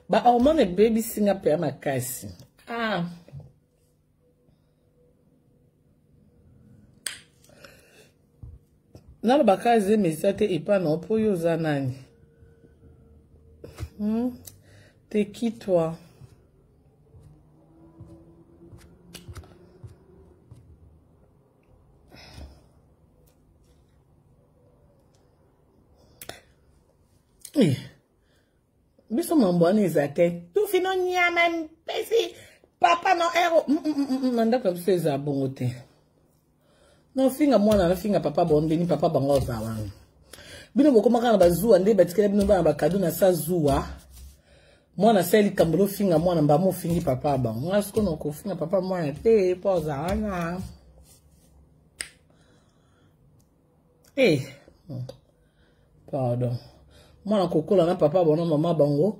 Ba hormone baby singa pe makasi. Ah. Nalo bakaze mesate ipa no po yo zanani. T'es qui toi? Biso mambwana ezate. Tu fino nyama mpesi. Papa no ero. Nanda kwa biso eza bongo te. No finga mwana na finga papa bonde ni papa bango zawa. Bino bokoma kana bazuwa nde batikela bino bana bakadu na sa zuwa. Mwana seli kambolo finga mwana mba mo fingi papa ba. Mwana siko no ko finga papa mwana te poza ana. Pardon. Mwana kokola na papa bona mama bango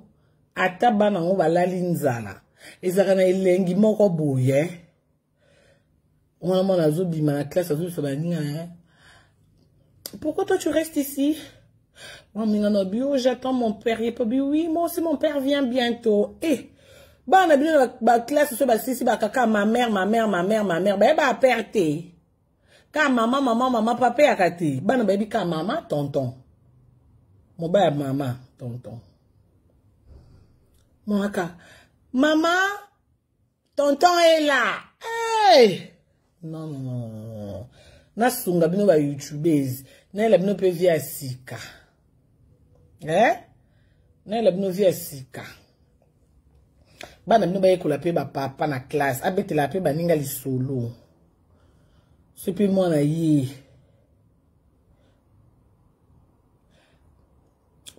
ata bana ngo balali nzala. Ezaka na elengi moko boye. Mwana zobima na classe azo so baninga. Pourquoi toi tu restes ici? Moi, bio, j'attends mon père. Il peut dire oui, moi aussi mon père vient bientôt. Bah on a bien la classe sur bah si bah kaka ma mère, bah bah perte. Ka maman papa akati. Bah na baby ka maman tonton. Mon bah maman tonton. Mon aka maman tonton est là. Hey! Non. Na sunga bino ba YouTubers. Na la bino pe via sika. Na la bino via sika. Bana bino ba yekola pe ba papa na classe. Abete la pe ba ninga li solo. C'est puis moi na yi.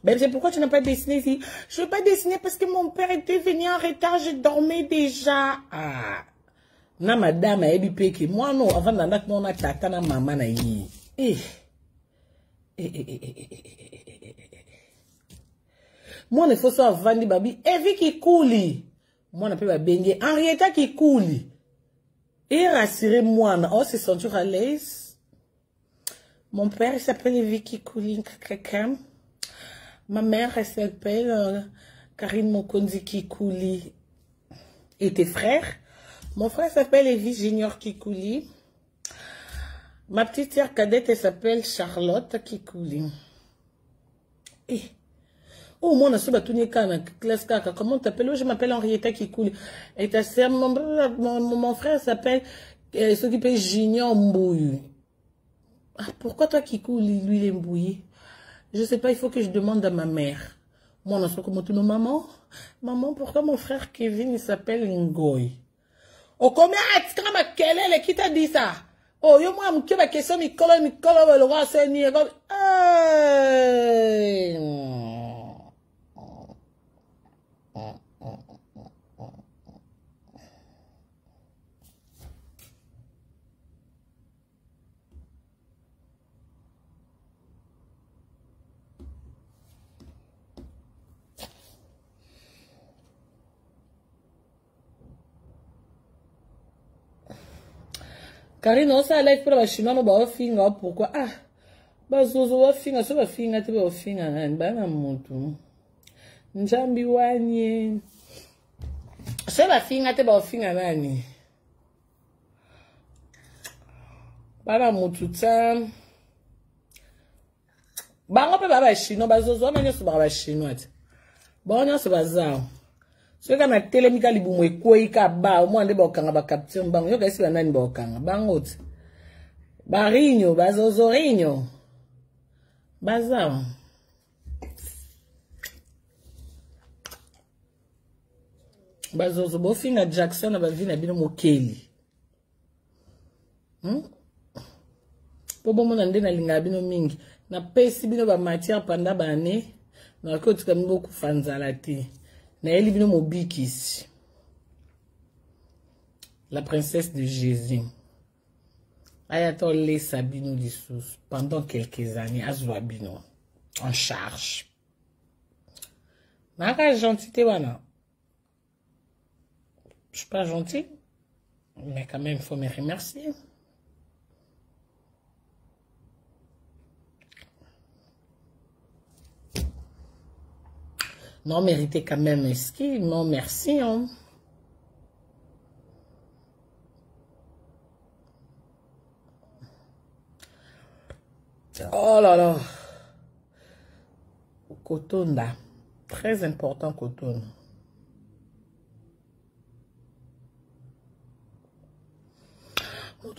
Ben c'est pourquoi tu n'as pas dessiné ici. Je ne veux pas dessiner parce que mon père était venu en retard, je dormais déjà. Ah. Na madame a ebi peke. Moi non, avant d'andak non na tata na maman na yi. Moi ne faut soit vandi babi. Evi qui couli. Moi na pe ba bengue. Henrietta qui couli. Et rassurer moi. Oh, se sentir à l'aise. Mon père il s'appelle Evi qui couli. Ma mère elle s'appelle Karine Mokonzi qui couli. Et tes frères? Mon frère s'appelle Evie Junior Kikouli. Ma petite sœur cadette s'appelle Charlotte Kikouli. Oh, moi, on a tout classe kaka. Comment t'appelles? Je m'appelle Henrietta Kikouli. Et ta sœur, mon frère s'appelle, s'occupe Junior Mbouyu. Ah, pourquoi toi Kikouli, lui, il est Mbouyu? Je sais pas, il faut que je demande à ma mère. Moi, on a comme tout maman. Maman, pourquoi mon frère Kevin, il s'appelle Ngoy? Oh, combien est-ce que quelle est qui t'a dit ça? Oh, yo, moi, je me question, mi colle, le roi, c'est ni, Karine, on s'est live pour la chinois, on va finir pourquoi? Ah, bah, zozo va finir, ça va finir, tu vas finir, bah, na montu. Njambi wanye. Ça va finir, tu vas finir, nani. Bah, na montu, ça. Bah, on peut pas chinois, bah, zozo, on se va chinois. Bon, on se va ça. So kana telemika libumwe koika ba o mwande ba okanga ba capture bango yo kasi nani ba okanga bango ti barinyo bazozorinyo baza bazozo bo finga Jackson na ba vina bino mokeli po bo mona ndena linga bino mingi na pesi bino ba matière panda bane na ko tuka mbo ku fanzala ti. La princesse de Jésus. Ayatollah Sabino Dissous pendant quelques années à Zouabino en charge. Naka gentillité wana. Je suis pas gentil, mais quand même il faut me remercier. Non, mérité quand même, esquive. Non, merci, hein. Oh là là. Coton là. Très important, coton.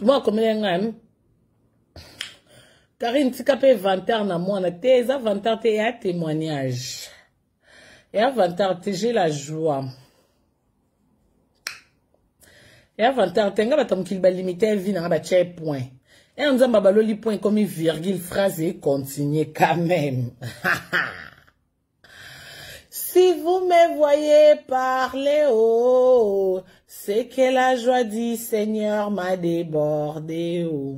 Moi, comme les Karine, tu capes 20 ans na moi, tes 20 ans, t'es un témoignage. Et à 20 ans, j'ai la joie. Et à 20 ans, t'es un gars qui va limiter la vie dans un point. Et on dit que les points comme une virgule, phrase et continuer quand même. Si vous me voyez parler, oh, c'est que la joie du Seigneur m'a débordé, oh.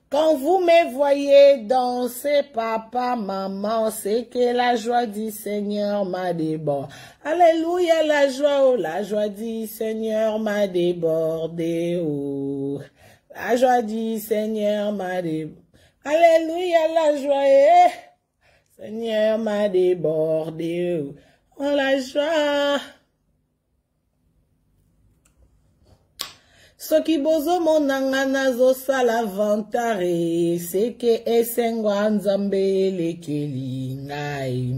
Quand vous me voyez danser, papa, maman, c'est que la joie du Seigneur m'a débordé. Alléluia, la joie, oh, la joie du Seigneur m'a débordé, oh. La joie du Seigneur m'a débordé. Alléluia, la joie, eh. Seigneur m'a débordé, oh, la joie. Soki bozo monanga nazo sala vantare, seke esengwa nzambe lekeli ngai.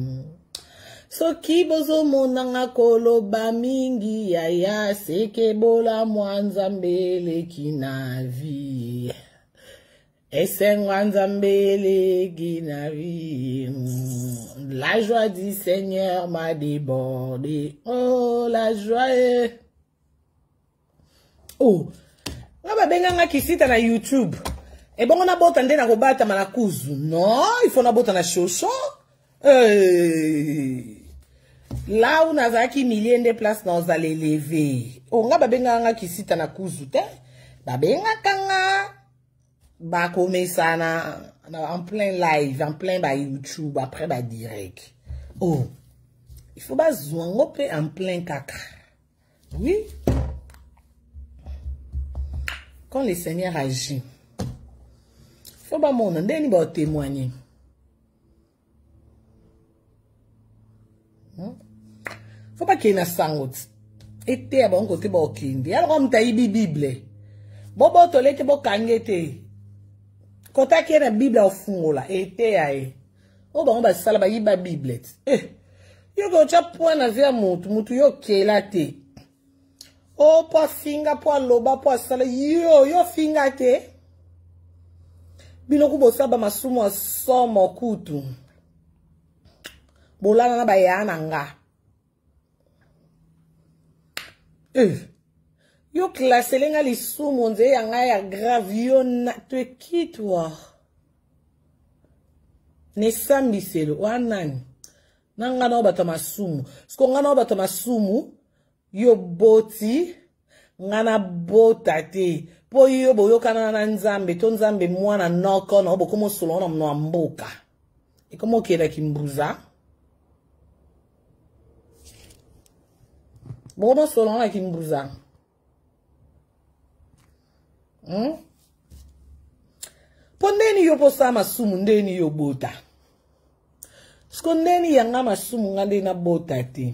Soki bozo monanga koloba mingi yaya, seke bola mwa nzambe leki na vi. Esengwa nzambe leki na vi. La joie du Seigneur m'a débordé, oh la joie. Oh, ngaba benga kisita na YouTube. E bon on a bota ndena ko bata malakuzu. Non, il faut na bota na shosho. Là où nazaki milliers de places dans allez lever. Oh, ngaba benga kisita na kuzu te. Ba benga kanga ba komesa na en plein live, en plein ba YouTube après ba direct. Oh, il faut ba zwango pe en plein kaka. Oui. Quand le Seigneur agit, il faut pas mon ndeni ba témoigner. Faut pas qu'il y ait na sangot. Et te bon côté ba okindi. Alors on t'a ibi Bible. Bobo tolete bo kangete. Kota ki na Bible au fond là. Et te aye. O ba on ba sala ba yiba Bible. Yo go cha point na via mutu yo kela te. Oh, po finga, po loba, po sala, yo finga te. Bino kubo saba masumo somo kutu. Bolana na bayana nga. Yo klase lenga li sumo nze yanga ya grave yo na te ki toi. Ne sambiselo wanani. Nanga na obata masumo. Sko nga na obata masumo. Yo boti ngana bota te po yo boyo kana na nzambe to nzambe mwana noko na obo komo solo na mno mboka e komo keda kimbuza bomo solo na kimbuza po ndeni yo posa masumu ndeni yo bota sko ndeni yanga masumu ngande na bota te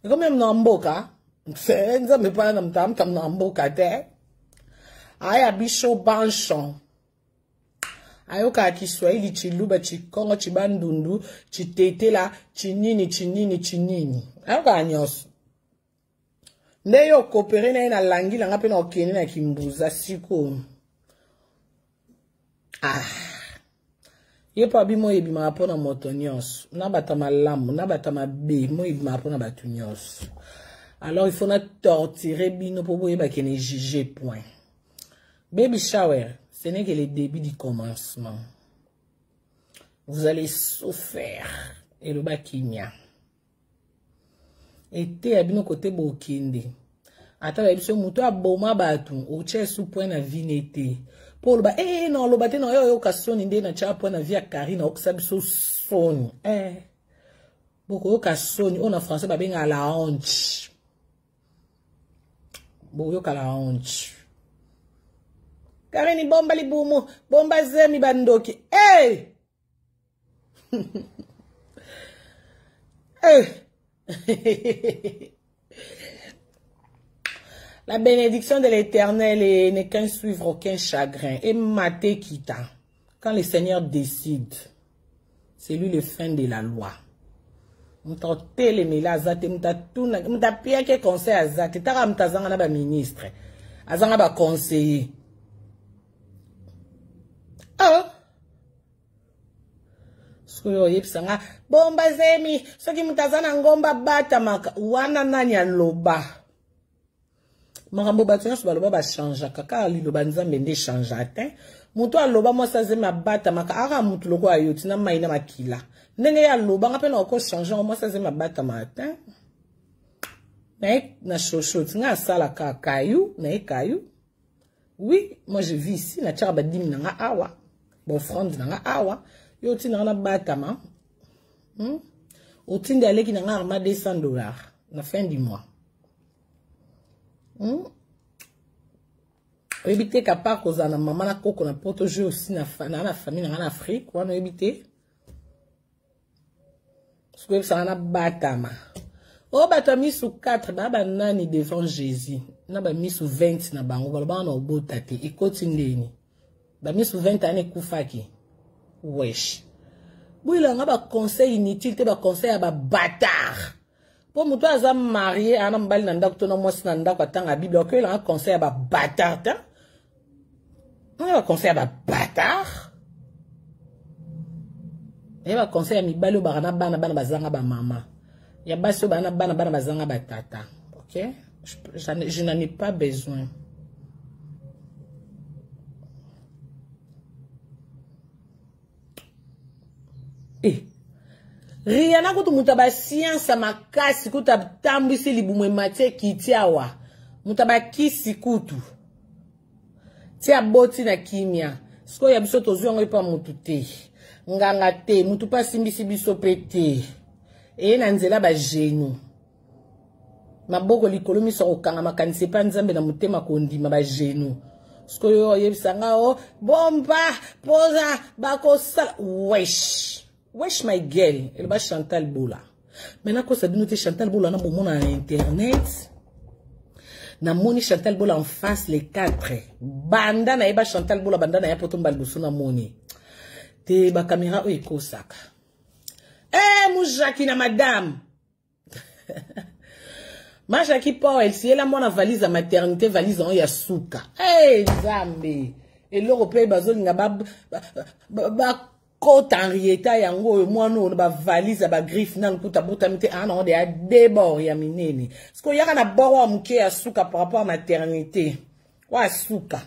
e komo mno mboka Senza me pa na mtam na mboka te. Aya bisho banshon. Ayoka Kiswahili chiluba chikongo chibandundu chitetela chinini. Ayoka anyos. Ndeyo kopere na ina langi langa pe na okene na kimbuza siko. Ye pa bi mo yebi ma apona motonyos. Na bata malamu, na bata mabe, mo yebi ma apona batunyos. Alors, il faut nous torturer bino pour vous ne juger point. Baby shower, ce n'est que le début du commencement. Vous allez souffrir. Et le bakimia. Et te abino côté bokinde. Ata ebso muto aboma batu, o che sous point na vinete. Pour le ba non lo bate no yo kasoni nde na cha point na via Karina oksabiso soni. Boko kasoni on en français ba benga la honte. Boyo kala honte. Kareni bomba libumu, bomba zemi bandoki. Hey! La bénédiction de l'Éternel n'est qu'un suivre aucun chagrin. Et maté kita. Quand le Seigneur décide, c'est lui le fin de la loi. Muta telemela azate muta pia ke conseil azate taka mutazanga na ba ministre azanga ba conseiller Soyo yepsanga bomba zemi soki mutazana ngomba bata maka wana nani aloba makambo bato nyonso baloba bachangea kaka liloba nzambe nde changea te mutu aloba mwasi zemi abata maka aka mutu loko ayoti na mai na makila ndenge ya loba nga pena oko changer mwasi zemi abata matin na chochote nga sala ka kayu na kayu. Oui, moi je vis ici na tchara badim na nga awa bon offrande na nga awa yo ti na bata ma otinde aleki na nga arma $200 na fin du mois. Oebite kapa kozana mama na koko na poto je aussi na famille na Afrique wana oebite ce ça na batama o batami sous 4 ba nani devant Jésus na ba mi sous 20 na bango ba na obota te ikoti ndeni ba mi sous 20 ane kufaki wesh bwila nga ba conseil inutile te ba conseil ba bâtard. Pour mutu aza marié ana mbali na ndako to na mwasi na ndako atanga Bible ko la conseil ba bâtard ta on va conseil ba bâtard et va conseil mi balo bana bazanga ba mama ya baso bana bazanga ba tata. OK, je n'en ai pas besoin. Riana kutu mutaba science makasi kuta tambisi libumwe matie kitiawa mutaba kisi kutu tia boti na kimia siko ya biso tozu yango ipa mutu te nganga te mutu pa simbisi biso pete na nzela ba genu maboko likolo miso okanga makanisi pa nzambe na mutema kondima ba genu siko yo yebisanga o bomba poza bakosala wesh my girl, elle va Chantal Boula. Maintenant que ça dit Chantal Boula na bon na internet. Na moni Chantal Boula en face les 4. Banda na eba Chantal Boula banda na ya potom balbusu na moni. Te ba caméra o ekosaka. Moujaki na madame. Ma Jackie Paul, si elle a mon valise à maternité, valise en yasuka. Zambi. Et l'Européen bazoli nga ba côte Henrietta yango moi no ba valise ba griffe na nkuta buta mite ana on de a débord ya minene parce que yaka na boro mke ya suka par rapport à maternité wa suka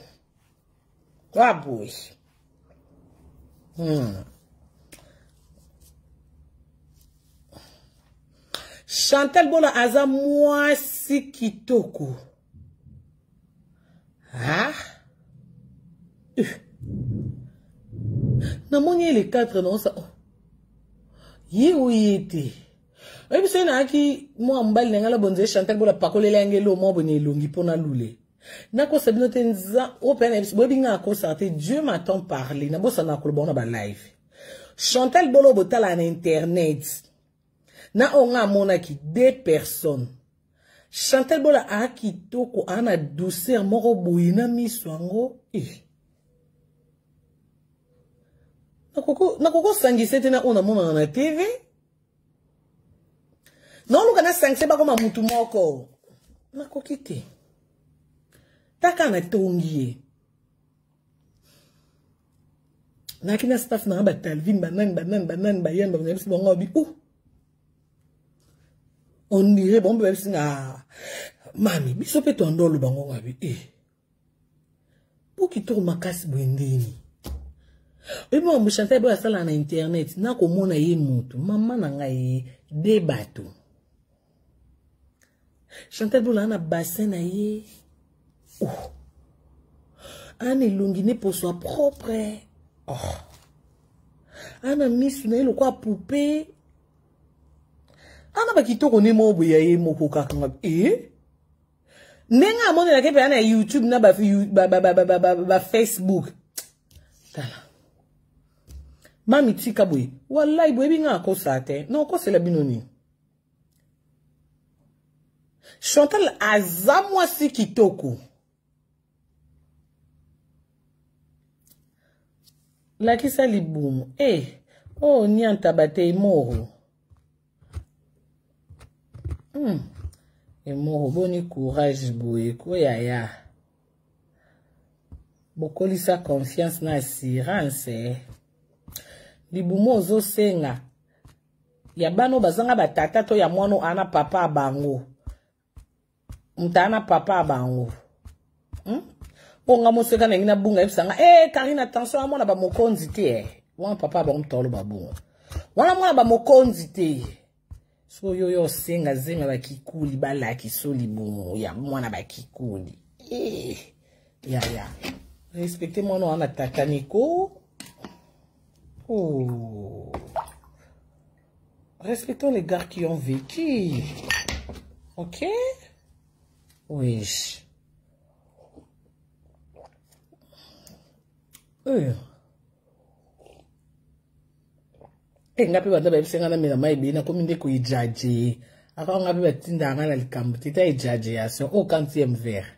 wa boy Chantal Bola aza mwasi kitoko na moni les 4 non ça yi uyiti ebi se na ki mo mbali ngala bonze Chantal Bola pakole lengelo mo boni longi pona lule na ko sabino tenza open ebi bo binga ko sarte Dieu m'entend parler na bossa na ko bona ba live Chantal Bola botala na internet na onga mona ki 2 personnes Chantal Bola a kitoko ana douceur moko boyina miswango Nakoko sangisete na ona mona na TV. Non luka na sangise ba koma mutu moko. Nakokite. Taka na tongie. Nakina staff na ba talvin banan bayan ba nebisi bongo bi on dirait bon bébé singa mami biso pe tondolo bango ngabi pour qui tourne makasi bwendeni. Et moi, je chantais bien ça na internet. Na ko mona ye mutu. Maman na ngai de bato. Chantal Boula na bassin na ye. Ana longine pour soi propre. Ana misu na ye lokwa poupée. Ana bakito ko ne mo boya ye moko kakanga. Nenga mona la kepe ana YouTube na ba Facebook. Tala. Mami tika boy. Wallahi boy binga ko sate. Non ko c'est la binoni. Chantal aza mwasi kitoko. Lakisa libumu. Oh, nyanta bate moro. Moro, boni courage boye. Koyaya. Bokolisa confiance na assurance. Libumu ozo senga. Ya bano bazanga batata to ya mwano ana papa abango. Mtana papa abango. Onga moseka na ngina bunga ebisanga. Karine attention amona ba mokonzi te. Wana papa abango mtolo babunga. Wana mwana ba mokonzi te. So yo senga zenga ba kikuli bala kisoli bumu ya mwana ba kikuli. Ya. Respectez moi non ana tataniko. Oh. Respectons les gars qui ont vécu. OK? Oui. Ngapi banda ba bisenga na mina maibi na kominde ku ijaji. Aka ngapi batinda ngana likambo tita ijaji ya so au 40e verre.